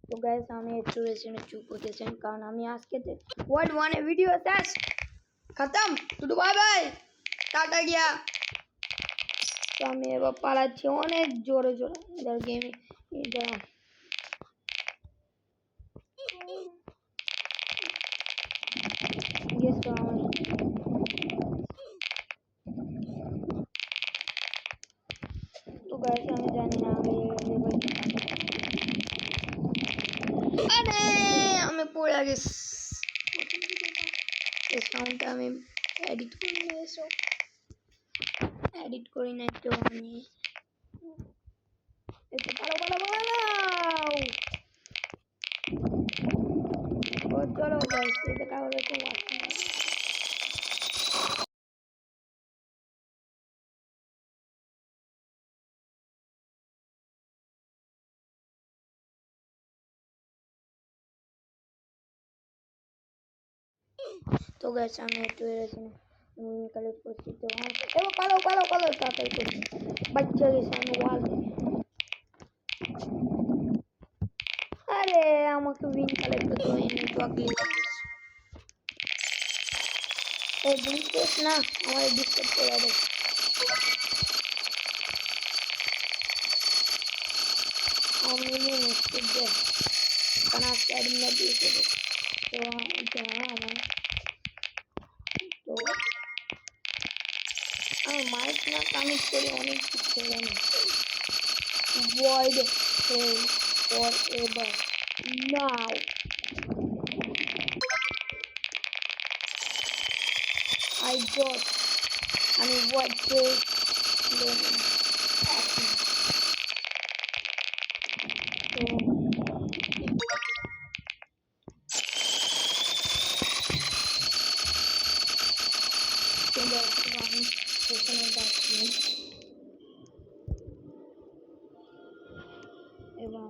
তো গাইস আমি একটু রেসিনে চুপ হতেছেন কারণ আমি আজকে ওয়ার্ল্ড 1 এ ভিডিও শেষ খতম টুটু বাই বাই টাটা গিয়া তো আমি এবার পালাচ্ছি অনেক জোরে জোরে ইধার গেম ইধার গেস তো আমার তো গাইস আমি জানি না আমি লেভেল আরে আমি পড়ে গেছি এই সাউন্ডটা আমি এডিট করে নিয়েছি এডিট করি না একটু আমি একটু ভালো ও চলো গাইস এটা কাউরে তো तो गाइस আমি একটু এরকম কালেক্ট করছি তো এবার পালো তাড়াতাড়ি করছি বাচ্চা গেছে আমি ওয়াল আরে আমাকে উইন কালেক্ট করতে হয় নেটওয়ার্ক গ্লিচ এই গ্লিচ না আমার ডিসকাস করে দাও আমি নিশ্চিত যে কানা স্যাড না দিয়েছে তো এটা আমার তো আমি মাইক না কানেক্ট করে অনেক কিছু করলাম void fail forever now I got void fail learning action so আমি এখানে যাচ্ছি এবং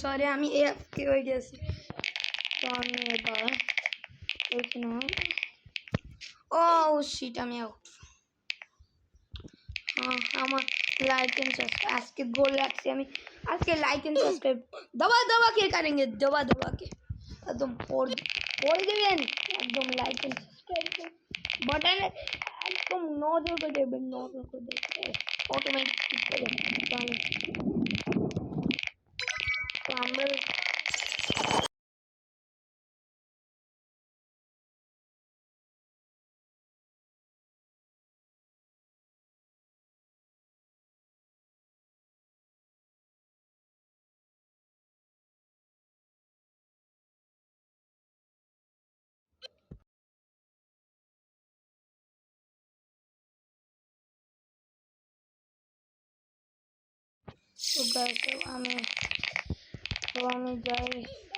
সরি আমি এফকে হয়ে গেছি তো আমি এবার এখানে ও শিট আমি আউট আমার लाइक एंड सब्सक्राइब आज के गोल रखते हैं आज के लाइक एंड सब्सक्राइब दबा के करेंगे दबा के एकदम फोड़ देवें एकदम लाइक एंड सब्सक्राइब बटन एकदम नजर को देवें नजर को देखें ऑटोमेटिक करें तो আমরা তো গাইস আমি যাই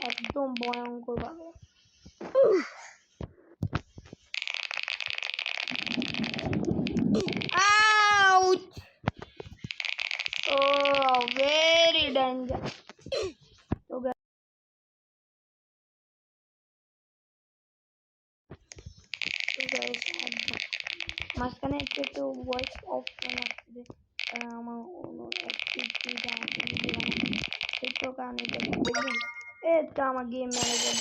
একদম ভয়ঙ্কর ভাবে আউট ও ভেরি ডেঞ্জার তো গাইস মাঝখানে একটু ভয়েস অফ করে আসছে আমার অ্যাক্টিভিটি আছে এই তো কারণে এটা আমার গেম ম্যানেজার